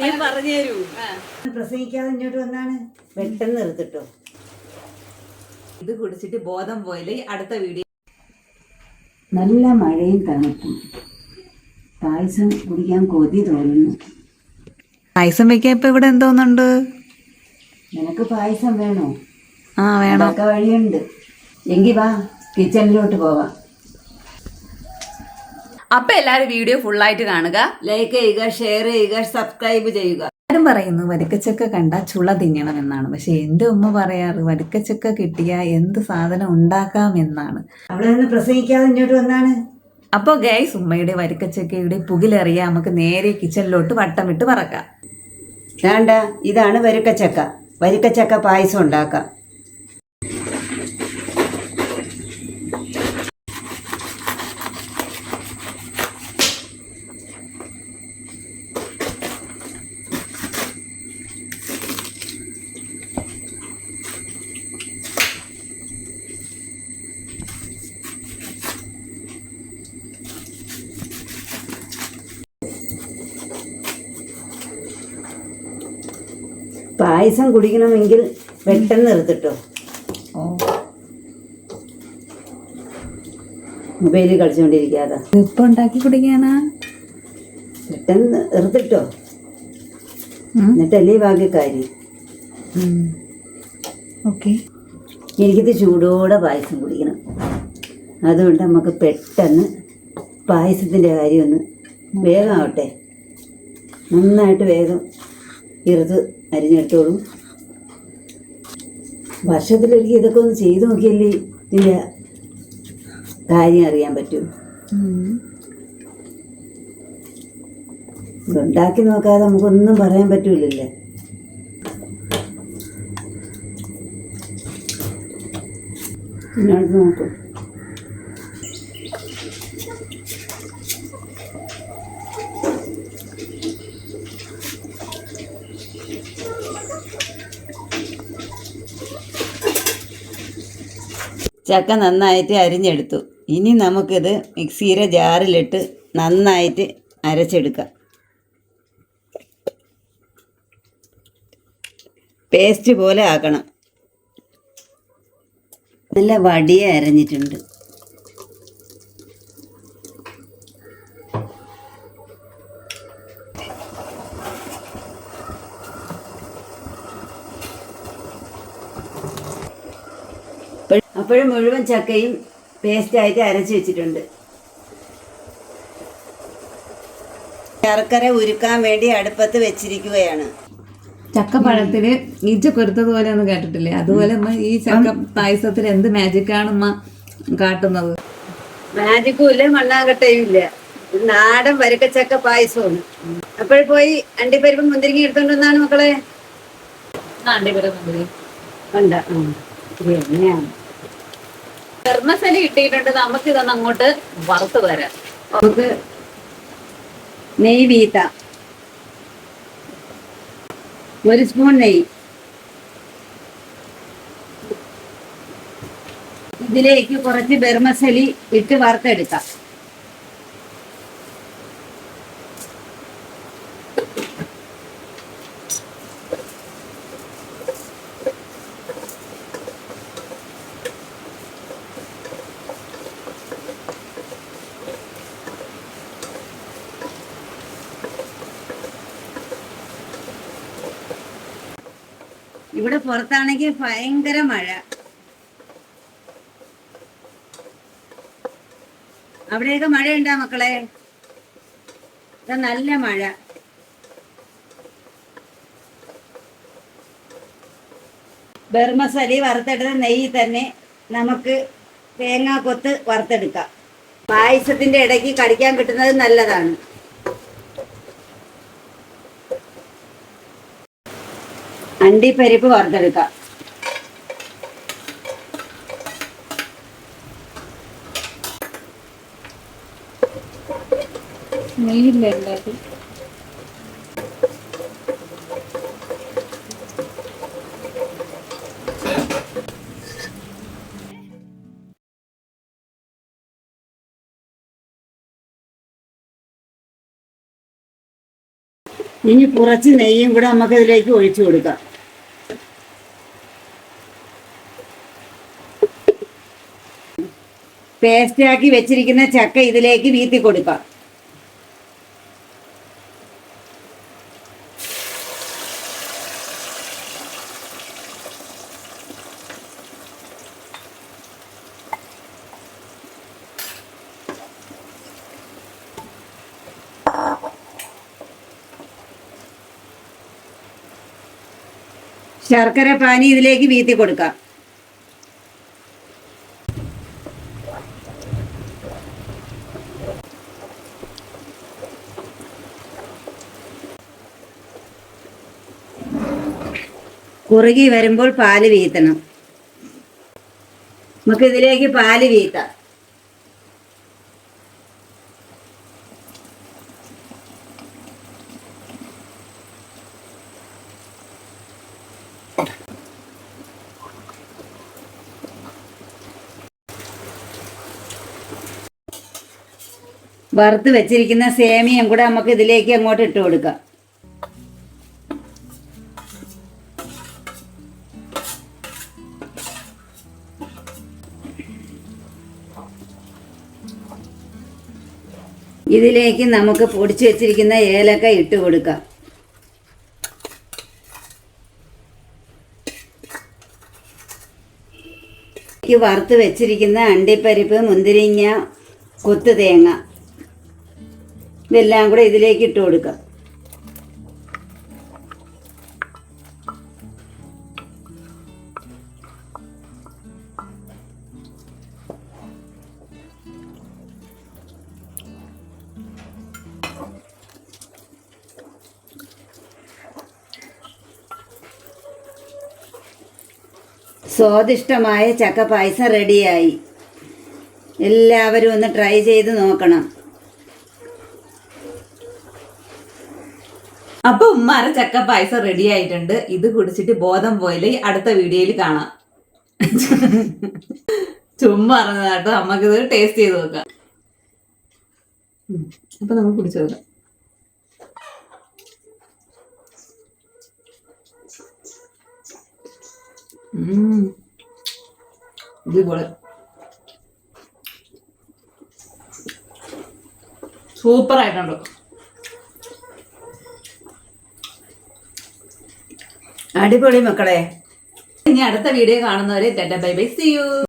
നീ പറഞ്ഞു തരൂ. പ്രസംഗിക്കാതെ ഇങ്ങോട്ട് വന്നാണ് പെട്ടെന്ന് നിർത്തിട്ടോ. ഇത് കുടിച്ചിട്ട് ബോധം പോയാലേ അടുത്ത വീഡിയോ. നല്ല മഴയും തണുപ്പും, പായസം കുടിക്കാൻ കൊതി തോന്നുന്നു. പായസം വെക്കാൻ ഇപ്പൊ ഇവിടെ എന്തോന്നുണ്ട്? നിനക്ക് പായസം വേണോ? ആ വേണം. ഒക്കെ വഴിയുണ്ട്. എങ്കി വാ, കിച്ചണിലോട്ട് പോവാം. അപ്പൊ എല്ലാരും വീഡിയോ ഫുള്ളായിട്ട് കാണുക, ലൈക്ക് ചെയ്യുക, ഷെയർ ചെയ്യുക, സബ്സ്ക്രൈബ് ചെയ്യുക. ആരും പറയുന്നു വരിക്കച്ചക്ക കണ്ട ചുള തിന്നണം എന്നാണ്. പക്ഷെ എന്റെ ഉമ്മ പറയാറ് വരിക്കച്ചക്ക കിട്ടിയ എന്ത് സാധനം ഉണ്ടാക്കാം എന്നാണ്. അവിടെ നിന്ന് പ്രസംഗിക്കാതെ ഇങ്ങോട്ട് വന്നാണ്. അപ്പൊ ഗൈസ്, ഉമ്മയുടെ വരിക്കച്ചക്കയുടെ പുകിലറിയാൻ നമുക്ക് നേരെ കിച്ചണിലോട്ട് വട്ടമിട്ട് പറക്കാം. വേണ്ട, ഇതാണ് വരിക്കച്ചക്ക. വരിക്കച്ചക്ക പായസം ഉണ്ടാക്കാം. പായസം കുടിക്കണമെങ്കിൽ പെട്ടെന്ന് നിർത്തിട്ടോ. മൊബൈലിൽ കളിച്ചുകൊണ്ടിരിക്കാതെ ഇപ്പൊ ഉണ്ടാക്കി കുടിക്കാനാ. പെട്ടെന്ന് നിർത്തിട്ടോ, എന്നിട്ടല്ലേ ബാക്കി കാര്യം. ഓക്കെ, എനിക്കിത് ചൂടോടെ പായസം കുടിക്കണം. അതുകൊണ്ട് നമുക്ക് പെട്ടെന്ന് പായസത്തിൻ്റെ കാര്യം ഒന്ന് വേഗം ആവട്ടെ. നന്നായിട്ട് വേഗം ഇറുത്ത് അരിഞ്ഞെടുത്തോളൂ. വർഷത്തിലൊരിക്കൽ ഇതൊക്കെ ഒന്ന് ചെയ്തു നോക്കിയല്ലേ ഇതിൻ്റെ കാര്യം അറിയാൻ പറ്റൂ. ഇതുണ്ടാക്കി നോക്കാതെ നമുക്കൊന്നും പറയാൻ പറ്റൂലല്ലേ. ഇങ്ങോട്ട് നോക്കൂ. ചക്ക നന്നായിട്ട് അരിഞ്ഞെടുത്തു. ഇനി നമുക്കിത് മിക്സിയുടെ ജാറിലിട്ട് നന്നായിട്ട് അരച്ചെടുക്കാം. പേസ്റ്റ് പോലെ ആക്കണം. നല്ല വടിയ അരഞ്ഞിട്ടുണ്ട്. അപ്പോഴും മുഴുവൻ ചക്കയും പേസ്റ്റായിട്ട് അരച്ച് വെച്ചിട്ടുണ്ട്. ശർക്കര ഉരുക്കാൻ വേണ്ടി അടുപ്പത്ത് വെച്ചിരിക്കുകയാണ്. ചക്കപ്പഴത്തില് ഈച്ച കൊരുത്തത് പോലെ ഒന്ന് കേട്ടിട്ടില്ലേ? അതുപോലെ ഈ ചക്ക പായസത്തിൽ എന്ത് മാജിക്കാണ് ഉമ്മ കാട്ടുന്നത്. മാജിക്കും ഇല്ല, മണ്ണാങ്കട്ടയും ഇല്ല. നാടൻ വരക്കച്ചക്ക പായസമാണ്. അപ്പോൾ പോയി അണ്ടിപ്പരിപ്പും മുന്തിരിങ്ങി എടുത്തോണ്ടെന്നാണ് മക്കളെ. ഉണ്ട്. എങ്ങനെയാണ് ധർമ്മസലി കിട്ടിയിട്ടുണ്ട്. നമുക്ക് ഇതൊന്ന് അങ്ങോട്ട് വറുത്ത് തരാം. നമുക്ക് നെയ്യ് വീത്താം. 1 സ്പൂൺ നെയ്യ്. ഇതിലേക്ക് കുറച്ച് ബർമസലി ഇട്ട് വറുത്തെടുക്കാം. ഇവിടെ പുറത്താണെങ്കിൽ ഭയങ്കര മഴ. അവിടെയൊക്കെ മഴയുണ്ടാ മക്കളെ? ഇവിടെ നല്ല മഴ. ബർമസലി വറുത്തെടുത്ത നെയ്യ് തന്നെ നമുക്ക് തേങ്ങാക്കൊത്ത് വറുത്തെടുക്കാം. പായസത്തിന്റെ ഇടയ്ക്ക് കടിക്കാൻ കിട്ടുന്നത് നല്ലതാണ്. അണ്ടിപ്പരിപ്പ് വറുത്തെടുക്കാം. നെയ്യില്ല. ഇനി കുറച്ച് നെയ്യും കൂടെ നമുക്ക് ഇതിലേക്ക് ഒഴിച്ചു കൊടുക്കാം. പേസ്റ്റാക്കി വെച്ചിരിക്കുന്ന ചക്ക ഇതിലേക്ക് വീത്തി കൊടുക്കാം. ശർക്കര പാനി ഇതിലേക്ക് വീത്തി കൊടുക്കാം. കുറുകി വരുമ്പോൾ പാല് വീത്തണം. നമുക്ക് ഇതിലേക്ക് പാല് വീത്താം. വറുത്ത് വെച്ചിരിക്കുന്ന സേമിയം കൂടെ നമുക്ക് ഇതിലേക്ക് അങ്ങോട്ട് ഇട്ട് കൊടുക്കാം. ഇതിലേക്ക് നമുക്ക് പൊടിച്ചു വെച്ചിരിക്കുന്ന ഏലക്ക ഇട്ട് കൊടുക്കാം. വറുത്ത് വെച്ചിരിക്കുന്ന അണ്ടിപ്പരിപ്പ്, മുന്തിരിങ്ങ, കൊത്തു തേങ്ങ ഇതെല്ലാം കൂടെ ഇതിലേക്ക് ഇട്ട് കൊടുക്കാം. സ്വാദിഷ്ടമായ ചക്ക പായസം റെഡിയായി. എല്ലാവരും ഒന്ന് ട്രൈ ചെയ്ത് നോക്കണം. അപ്പൊ ഉമ്മാര ചക്ക പായസം റെഡി ആയിട്ടുണ്ട്. ഇത് കുടിച്ചിട്ട് ബോധം പോയില്ലേ അടുത്ത വീഡിയോയിൽ കാണാം. ചുമ്മാ പറഞ്ഞതാട്ടോ. നമുക്കിത് ടേസ്റ്റ് ചെയ്ത് നോക്കാം. അപ്പൊ നമുക്ക് കുടിച്ചു നോക്കാം. ഇതുപോലെ സൂപ്പർ ആയിട്ടുണ്ടോ? അടിപൊളി മക്കളെ. ഇനി അടുത്ത വീഡിയോ കാണുന്നവരെ tata bye bye, see U.